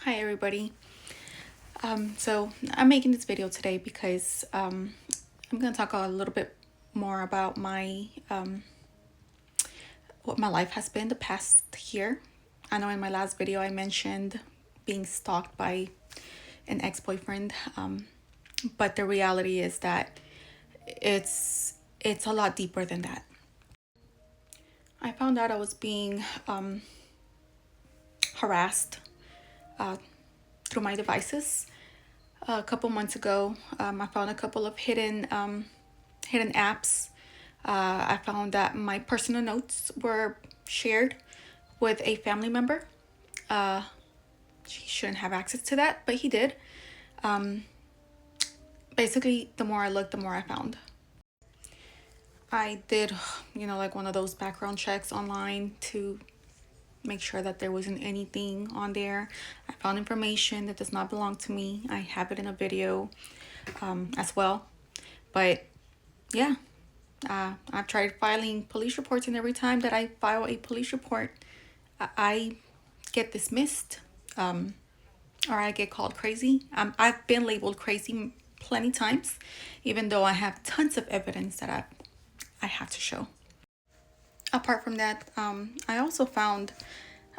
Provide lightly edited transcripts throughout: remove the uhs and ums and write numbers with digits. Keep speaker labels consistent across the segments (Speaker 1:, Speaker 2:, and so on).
Speaker 1: Hi everybody. So I'm making this video today because I'm going to talk a little bit more about my what my life has been the past year. I know in my last video I mentioned being stalked by an ex-boyfriend, but the reality is that it's a lot deeper than that. I found out I was being harassed through my devices. A couple months ago, I found a couple of hidden apps. I found that my personal notes were shared with a family member. He shouldn't have access to that, but he did. Basically, the more I looked, the more I found. I did, like one of those background checks online to make sure that there wasn't anything on there. I found information that does not belong to me. I have it in a video as well. But yeah, I've tried filing police reports, and every time that I file a police report, I get dismissed, or I get called crazy. I've been labeled crazy plenty times, even though I have tons of evidence that I have to show. Apart from that, I also found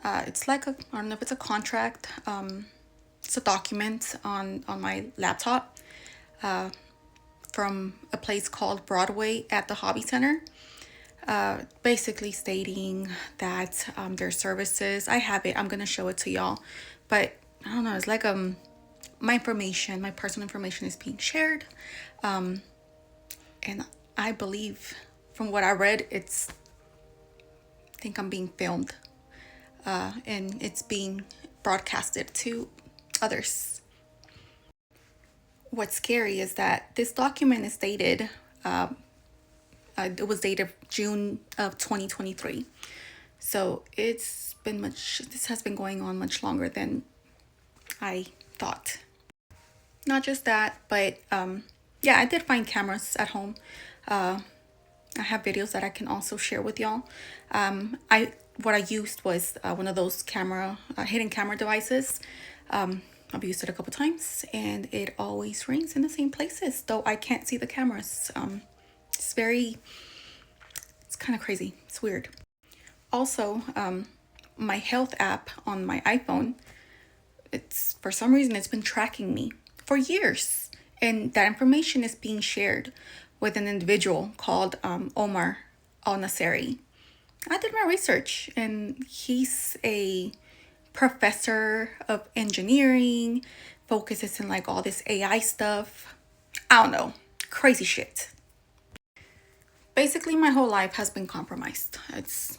Speaker 1: it's like I don't know if it's a contract. It's a document on my laptop from a place called Broadway at the Hobby Center. Basically stating that their services. I have it. I'm gonna show it to y'all, but I don't know. It's like my personal information is being shared, and I believe from what I read, I think I'm being filmed, and it's being broadcasted to others. What's scary is that this document is dated. It was dated June of 2023, so it's been much. This has been going on much longer than I thought. Not just that, but yeah, I did find cameras at home. I have videos that I can also share with y'all. What I used was one of those hidden camera devices. I've used it a couple times, and it always rings in the same places, though I can't see the cameras. It's kind of crazy. It's weird. Also, my health app on my iPhone, for some reason it's been tracking me for years, and that information is being shared with an individual called Omar Al-Naseri. I did my research, and he's a professor of engineering, focuses in like all this AI stuff. I don't know, crazy shit. Basically, my whole life has been compromised. It's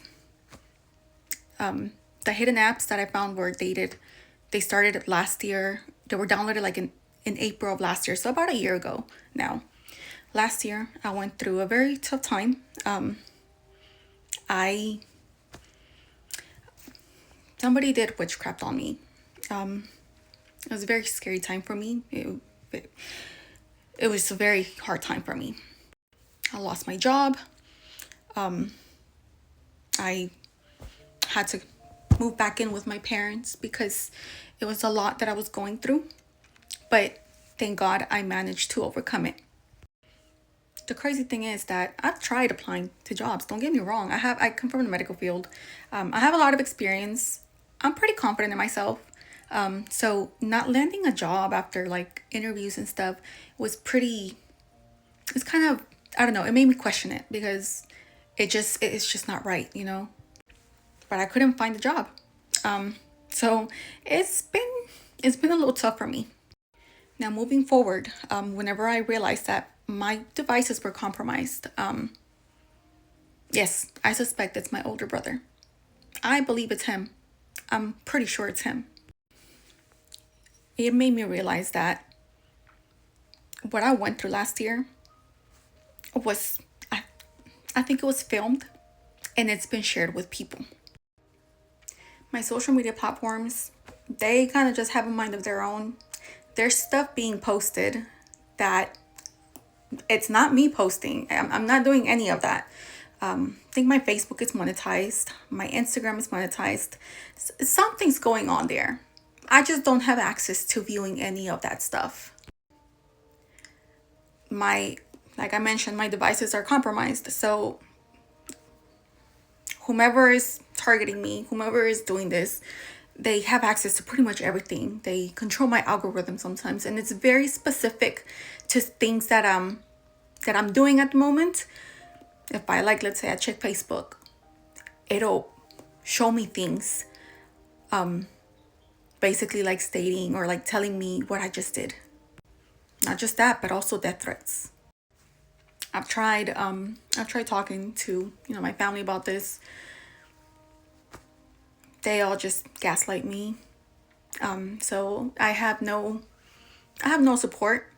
Speaker 1: the hidden apps that I found were dated. They started last year. They were downloaded like in April of last year, so about a year ago now. Last year, I went through a very tough time. Somebody did witchcraft on me. It was a very scary time for me. It was a very hard time for me. I lost my job. I had to move back in with my parents because it was a lot that I was going through. But thank God I managed to overcome it. The crazy thing is that I've tried applying to jobs. Don't get me wrong. I come from the medical field. I have a lot of experience. I'm pretty confident in myself. So not landing a job after like interviews and stuff was it's kind of, I don't know, it made me question it because it's just not right, but I couldn't find a job. So it's been a little tough for me. Now moving forward, whenever I realized that my devices were compromised, yes, I suspect it's my older brother. I believe it's him. I'm pretty sure it's him. It made me realize that what I went through last year was, I think it was filmed, and it's been shared with people. My social media platforms, they kind of just have a mind of their own. There's stuff being posted that it's not me posting. I'm not doing any of that. I think my Facebook is monetized. My Instagram is monetized. Something's going on there. I just don't have access to viewing any of that stuff. Like I mentioned, my devices are compromised. So whomever is targeting me, whomever is doing this, they have access to pretty much everything. They control my algorithm sometimes, and it's very specific to things that I'm doing at the moment. If I like, let's say I check Facebook, it'll show me things basically like stating or like telling me what I just did. Not just that, but also death threats. I've tried talking to, my family about this. They all just gaslight me. So I have no support,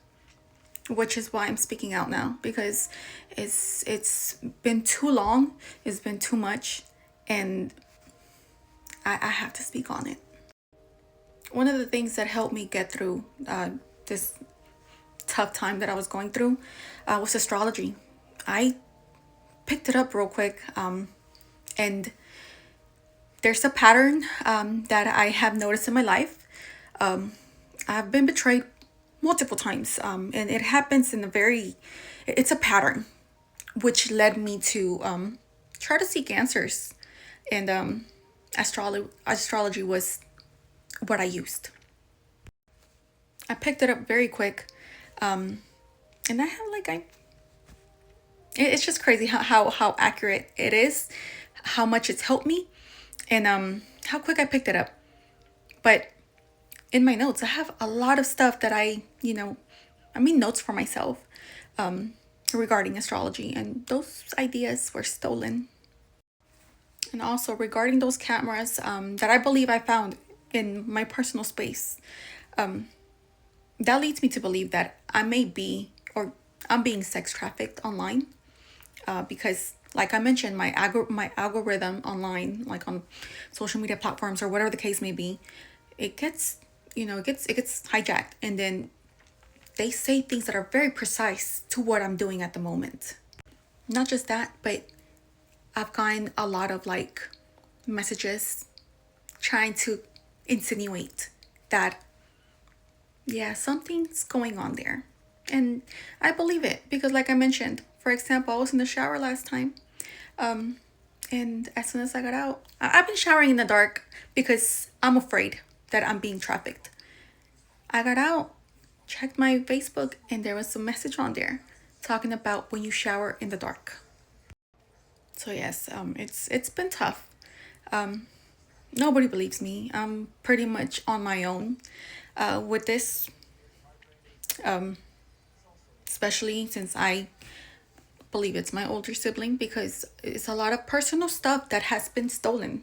Speaker 1: which is why I'm speaking out now, because it's been too long, it's been too much, and I have to speak on it. One of the things that helped me get through this tough time that I was going through was astrology. I picked it up real quick, and there's a pattern that I have noticed in my life. I've been betrayed multiple times, and it happens it's a pattern, which led me to try to seek answers, and astrology was what I used. I picked it up very quick, and I have it's just crazy how accurate it is, how much it's helped me, and how quick I picked it up. But in my notes, I have a lot of stuff that I made notes for myself regarding astrology, and those ideas were stolen. And also regarding those cameras that I believe I found in my personal space, that leads me to believe that I may be, or I'm being sex trafficked online, because like I mentioned, my algorithm online, like on social media platforms or whatever the case may be, it gets hijacked, and then they say things that are very precise to what I'm doing at the moment. Not just that, but I've gotten a lot of messages trying to insinuate that, yeah, something's going on there. And I believe it because, like I mentioned, for example, I was in the shower last time. And as soon as I got out, I've been showering in the dark because I'm afraid that I'm being trafficked. I got out, checked my Facebook, and there was a message on there talking about when you shower in the dark. So yes, it's been tough. Nobody believes me. I'm pretty much on my own with this, especially since I believe it's my older sibling, because it's a lot of personal stuff that has been stolen.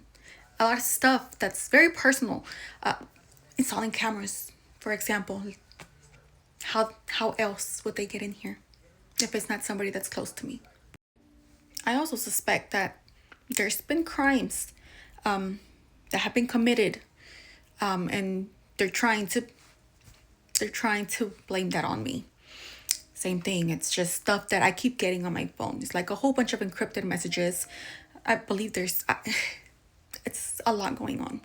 Speaker 1: A lot of stuff that's very personal. Installing cameras, for example. How else would they get in here if it's not somebody that's close to me? I also suspect that there's been crimes that have been committed, and they're trying to blame that on me. Same thing. It's just stuff that I keep getting on my phone. It's like a whole bunch of encrypted messages. I believe it's a lot going on.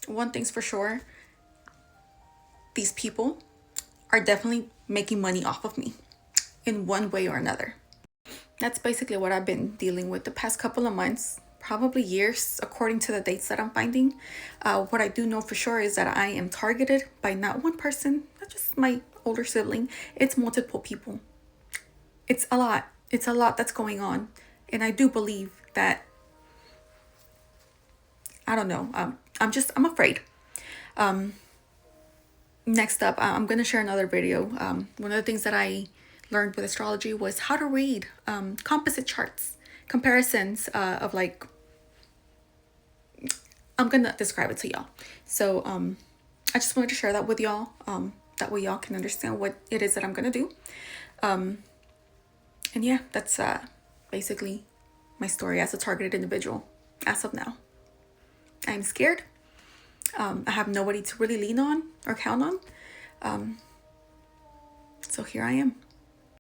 Speaker 1: One thing's for sure, these people are definitely making money off of me in one way or another. That's basically what I've been dealing with the past couple of months, probably years, according to the dates that I'm finding. What I do know for sure is that I am targeted by not one person, not just my older sibling. It's multiple people. It's a lot. It's a lot that's going on. And I do believe that, I don't know, I'm afraid. Next up, I'm going to share another video. One of the things that I learned with astrology was how to read composite charts, comparisons of I'm going to describe it to y'all. So I just wanted to share that with y'all. That way y'all can understand what it is that I'm going to do. And yeah, that's basically my story as a targeted individual as of now. I'm scared. I have nobody to really lean on or count on. So here I am.